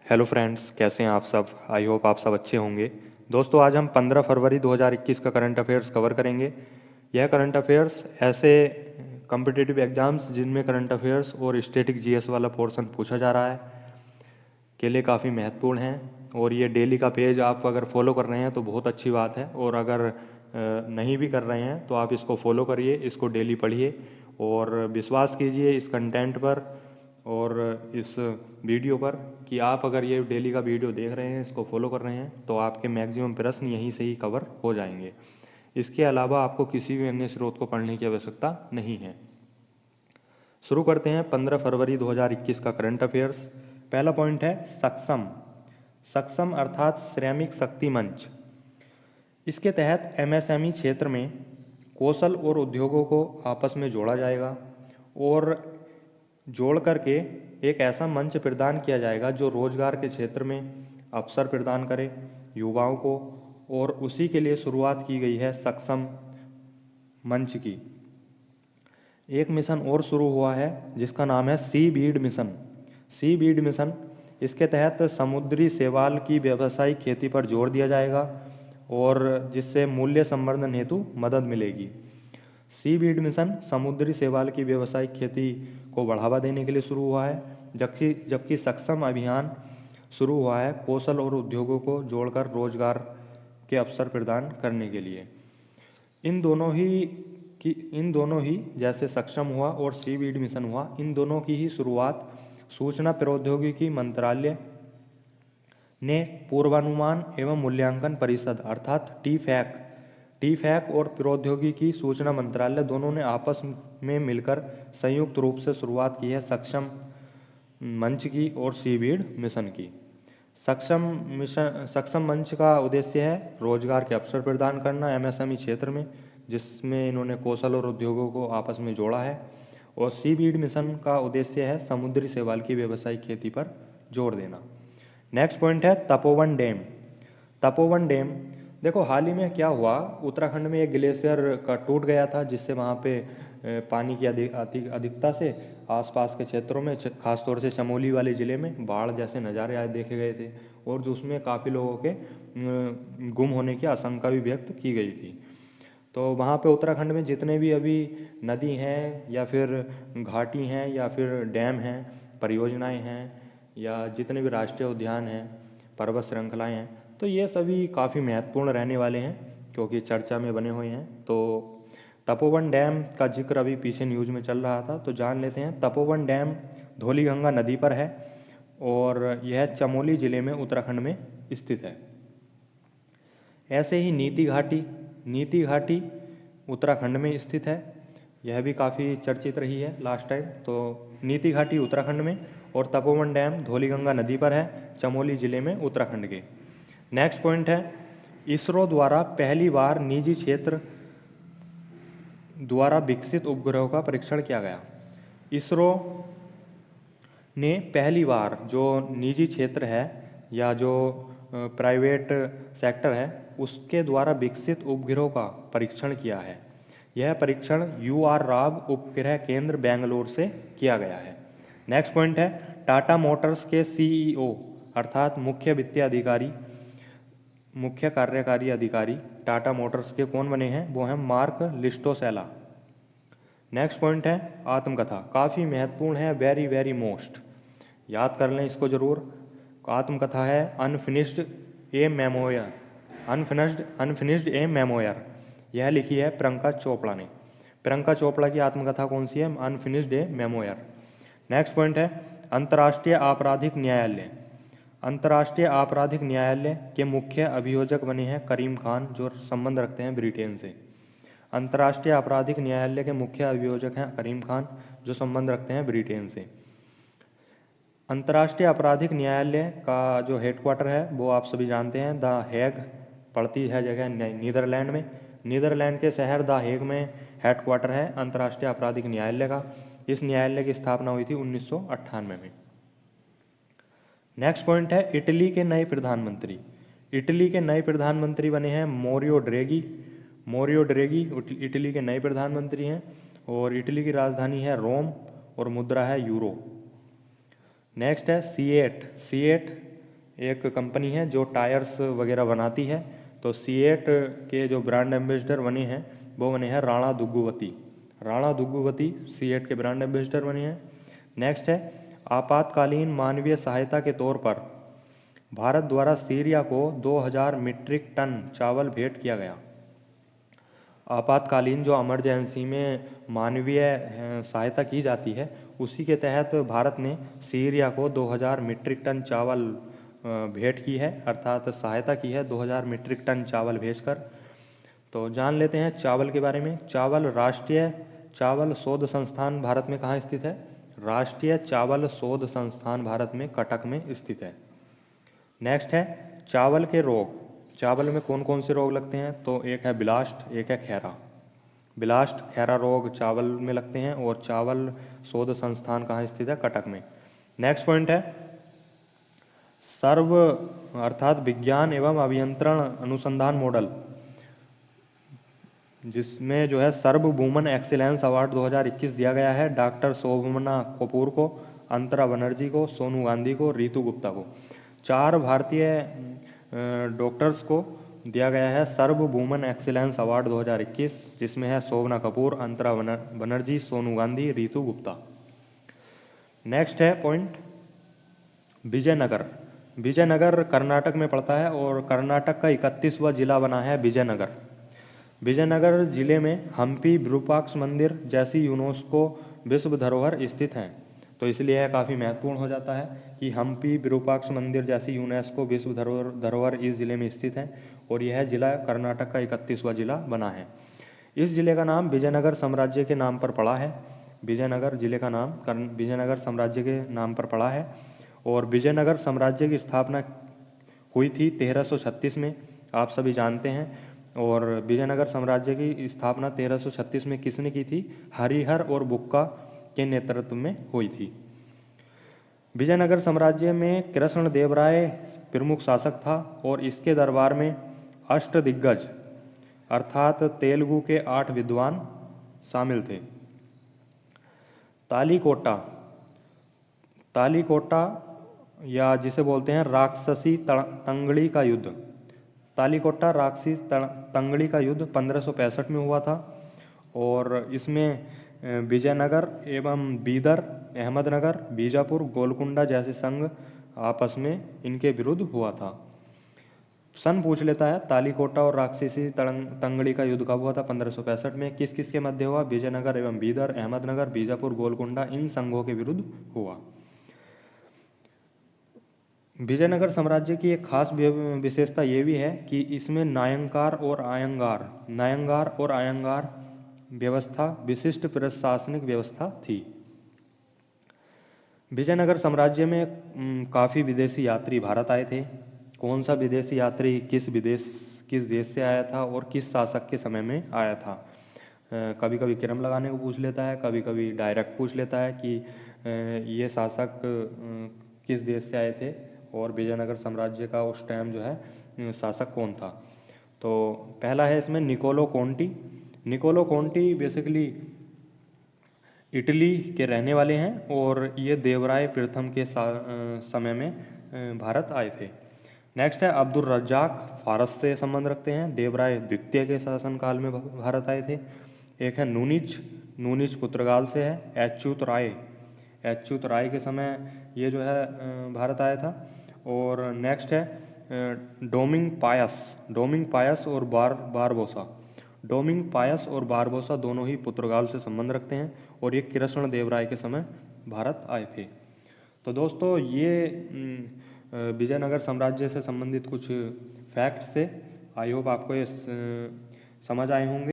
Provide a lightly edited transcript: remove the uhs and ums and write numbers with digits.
Hello friends, कैसे हैं आप सब। आई होप आप सब अच्छे होंगे। दोस्तों, आज हम 15 फरवरी 2021 का करंट अफेयर्स कवर करेंगे। यह करंट अफेयर्स ऐसे कॉम्पिटिटिव एग्जाम्स जिनमें करंट अफेयर्स और स्टैटिक जीएस वाला पोर्शन पूछा जा रहा है के लिए काफ़ी महत्वपूर्ण हैं। और ये डेली का पेज आप अगर फॉलो कर रहे हैं तो बहुत अच्छी बात है, और अगर नहीं भी कर रहे हैं तो आप इसको फॉलो करिए, इसको डेली पढ़िए और विश्वास कीजिए इस कंटेंट पर और इस वीडियो पर कि आप अगर ये डेली का वीडियो देख रहे हैं, इसको फॉलो कर रहे हैं, तो आपके मैक्सिमम प्रश्न यहीं से ही कवर हो जाएंगे। इसके अलावा आपको किसी भी अन्य स्रोत को पढ़ने की आवश्यकता नहीं है। शुरू करते हैं 15 फरवरी 2021 का करंट अफेयर्स। पहला पॉइंट है सक्षम। सक्षम अर्थात श्रमिक शक्ति मंच। इसके तहत एमएसएमई क्षेत्र में कौशल और उद्योगों को आपस में जोड़ा जाएगा और जोड़ करके एक ऐसा मंच प्रदान किया जाएगा जो रोजगार के क्षेत्र में अवसर प्रदान करे युवाओं को, और उसी के लिए शुरुआत की गई है सक्षम मंच की। एक मिशन और शुरू हुआ है जिसका नाम है सी बीड मिशन। सी बीड मिशन, इसके तहत समुद्री शैवाल की व्यावसायिक खेती पर जोर दिया जाएगा और जिससे मूल्य संवर्धन हेतु मदद मिलेगी। सी बीड मिशन समुद्री शैवाल की व्यावसायिक खेती को बढ़ावा देने के लिए शुरू हुआ है, जबकि सक्षम अभियान शुरू हुआ है कौशल और उद्योगों को जोड़कर रोजगार के अवसर प्रदान करने के लिए। इन दोनों ही जैसे सक्षम हुआ और सी बीड मिशन हुआ, इन दोनों की ही शुरुआत सूचना प्रौद्योगिकी मंत्रालय ने पूर्वानुमान एवं मूल्यांकन परिषद अर्थात टी फैक और प्रौद्योगिकी सूचना मंत्रालय दोनों ने आपस में मिलकर संयुक्त रूप से शुरुआत की है सक्षम मंच की और सी बीड मिशन की। सक्षम मंच का उद्देश्य है रोजगार के अवसर प्रदान करना एमएसएमई क्षेत्र में, जिसमें इन्होंने कौशल और उद्योगों को आपस में जोड़ा है। और सी बीड मिशन का उद्देश्य है समुद्री शैवाल की व्यावसायिक खेती पर जोर देना। नेक्स्ट पॉइंट है तपोवन डैम। तपोवन डैम, देखो हाल ही में क्या हुआ, उत्तराखंड में एक ग्लेशियर का टूट गया था जिससे वहाँ पे पानी की अधिकता से आसपास के क्षेत्रों में खासतौर से चमोली वाले ज़िले में बाढ़ जैसे नज़ारे आए देखे गए थे, और जो उसमें काफ़ी लोगों के गुम होने की आशंका भी व्यक्त की गई थी। तो वहाँ पे उत्तराखंड में जितने भी अभी नदी हैं या फिर घाटी हैं या फिर डैम हैं, परियोजनाएं हैं, या जितने भी राष्ट्रीय उद्यान हैं, पर्वत श्रृंखलाएं हैं, तो ये सभी काफ़ी महत्वपूर्ण रहने वाले हैं क्योंकि चर्चा में बने हुए हैं। तो तपोवन डैम का जिक्र अभी पीछे न्यूज़ में चल रहा था, तो जान लेते हैं। तपोवन डैम धौलीगंगा नदी पर है और यह चमोली ज़िले में उत्तराखंड में स्थित है। ऐसे ही नीति घाटी उत्तराखंड में स्थित है, यह भी काफ़ी चर्चित रही है लास्ट टाइम। तो नीति घाटी उत्तराखंड में और तपोवन डैम धौलीगंगा नदी पर है, चमोली जिले में उत्तराखंड के। नेक्स्ट पॉइंट है इसरो द्वारा पहली बार निजी क्षेत्र द्वारा विकसित उपग्रहों का परीक्षण किया गया। इसरो ने पहली बार जो निजी क्षेत्र है या जो प्राइवेट सेक्टर है उसके द्वारा विकसित उपग्रहों का परीक्षण किया है। यह परीक्षण UR राव उपग्रह केंद्र बेंगलोर से किया गया है। नेक्स्ट पॉइंट है टाटा मोटर्स के CEO अर्थात मुख्य कार्यकारी अधिकारी टाटा मोटर्स के कौन बने हैं, वो हैं मार्क लिस्टोसेला। नेक्स्ट पॉइंट है आत्मकथा, काफ़ी महत्वपूर्ण है, वेरी वेरी मोस्ट, याद कर लें इसको जरूर। आत्मकथा है अनफिनिश्ड ए मेमोयर, यह लिखी है प्रियंका चोपड़ा ने। प्रियंका चोपड़ा की आत्मकथा कौन सी है, अनफिनिश्ड ए मेमोयर। नेक्स्ट पॉइंट है अंतर्राष्ट्रीय आपराधिक न्यायालय। अंतर्राष्ट्रीय आपराधिक न्यायालय के मुख्य अभियोजक बने हैं करीम खान, जो संबंध रखते हैं ब्रिटेन से। अंतर्राष्ट्रीय आपराधिक न्यायालय के मुख्य अभियोजक हैं करीम खान, जो संबंध रखते हैं ब्रिटेन से। अंतर्राष्ट्रीय आपराधिक न्यायालय का जो हेडक्वार्टर है वो आप सभी जानते हैं, द हेग पड़ती है जगह नीदरलैंड में। नीदरलैंड के शहर द हेग में हेडक्वार्टर है अंतर्राष्ट्रीय आपराधिक न्यायालय का। इस न्यायालय की स्थापना हुई थी 1998 में। नेक्स्ट पॉइंट है इटली के नए प्रधानमंत्री। इटली के नए प्रधानमंत्री बने हैं मोरियो ड्रेगी। इटली के नए प्रधानमंत्री हैं और इटली की राजधानी है रोम और मुद्रा है यूरो। नेक्स्ट है सीएट एक कंपनी है जो टायर्स वगैरह बनाती है। तो सिएट के जो ब्रांड एम्बेसडर बने हैं वो बने हैं राणा दुग्गुवती। राणा दुग्गुवती सिएट के ब्रांड एम्बेसडर बने हैं। नेक्स्ट है आपातकालीन मानवीय सहायता के तौर पर भारत द्वारा सीरिया को 2000 मीट्रिक टन चावल भेंट किया गया। आपातकालीन जो इमरजेंसी में मानवीय सहायता की जाती है उसी के तहत भारत ने सीरिया को 2000 मीट्रिक टन चावल भेंट की है, अर्थात सहायता की है 2000 मीट्रिक टन चावल भेजकर। तो जान लेते हैं चावल के बारे में। चावल राष्ट्रीय चावल शोध संस्थान भारत में कहाँ स्थित है? राष्ट्रीय चावल शोध संस्थान भारत में कटक में स्थित है। नेक्स्ट है चावल के रोग। चावल में कौन कौन से रोग लगते हैं? तो एक है ब्लास्ट, एक है खैरा। ब्लास्ट खैरा रोग चावल में लगते हैं और चावल शोध संस्थान कहाँ स्थित है? कटक में। नेक्स्ट पॉइंट है सर्व अर्थात विज्ञान एवं अभियंत्रण अनुसंधान मॉडल, जिसमें जो है सर्वभूमन एक्सीलेंस अवार्ड 2021 दिया गया है डॉक्टर शोभना कपूर को, अंतरा बनर्जी को, सोनू गांधी को, रितु गुप्ता को। 4 भारतीय डॉक्टर्स को दिया गया है सर्वभूमन एक्सीलेंस अवार्ड 2021, जिसमें है शोभना कपूर, अंतरा बनर्जी, सोनू गांधी, रितु गुप्ता। नेक्स्ट है पॉइंट विजयनगर। विजयनगर कर्नाटक में पड़ता है और कर्नाटक का 31वां जिला बना है विजयनगर। विजयनगर जिले में हम्पी विरूपाक्ष मंदिर जैसी यूनेस्को विश्व धरोहर स्थित हैं। तो इसलिए यह काफ़ी महत्वपूर्ण हो जाता है कि हम्पी विरूपाक्ष मंदिर जैसी यूनेस्को विश्व धरोहर इस जिले में स्थित है और यह जिला कर्नाटक का 31वां जिला बना है। इस जिले का नाम विजयनगर साम्राज्य के नाम पर पड़ा है। विजयनगर जिले का नाम विजयनगर साम्राज्य के नाम पर पड़ा है और विजयनगर साम्राज्य की स्थापना हुई थी 1336 में, आप सभी जानते हैं। और विजयनगर साम्राज्य की स्थापना 1336 में किसने की थी? हरिहर और बुक्का के नेतृत्व में हुई थी। विजयनगर साम्राज्य में कृष्ण देव राय प्रमुख शासक था और इसके दरबार में अष्टदिग्गज अर्थात तेलुगु के 8 विद्वान शामिल थे। तालीकोटा, तालीकोटा या जिसे बोलते हैं राक्षसी तंगड़ी का युद्ध। तालीकोटा राक्षसी तंगड़ी का युद्ध 1565 में हुआ था और इसमें विजयनगर एवं बीदर, अहमदनगर, बीजापुर, गोलकुंडा जैसे संघ आपस में इनके विरुद्ध हुआ था। सन पूछ लेता है तालीकोटा और राक्षसी तंगड़ी का युद्ध कब हुआ था? 1565 में। किस किस के मध्य हुआ? विजयनगर एवं बीदर, अहमदनगर, बीजापुर, गोलकुंडा इन संघों के विरुद्ध हुआ। विजयनगर साम्राज्य की एक खास विशेषता ये भी है कि इसमें नायंगार और आयंगार व्यवस्था विशिष्ट प्रशासनिक व्यवस्था थी। विजयनगर साम्राज्य में काफ़ी विदेशी यात्री भारत आए थे। कौन सा विदेशी यात्री किस देश से आया था और किस शासक के समय में आया था? कभी कभी क्रम लगाने को पूछ लेता है, कभी कभी डायरेक्ट पूछ लेता है कि ये शासक किस देश से आए थे और विजयनगर साम्राज्य का उस टाइम जो है शासक कौन था। तो पहला है इसमें Niccolo Conti. Niccolo Conti basically Italy के रहने वाले हैं और ये देवराय प्रथम के समय में भारत आए थे। नेक्स्ट है अब्दुल रज्जाक, फारस से संबंध रखते हैं, देवराय द्वितीय के शासनकाल में भारत आए थे। एक है नूनिच पुर्तगाल से है। अच्युत राय के समय ये जो है भारत आया था। और नेक्स्ट है डोमिंग पायस और बारबोसा। डोमिंग पायस और बारबोसा दोनों ही पुर्तगाल से संबंध रखते हैं और ये कृष्ण देव राय के समय भारत आए थे। तो दोस्तों ये विजयनगर साम्राज्य से संबंधित कुछ फैक्ट्स थे। आई होप आपको ये समझ आए होंगे।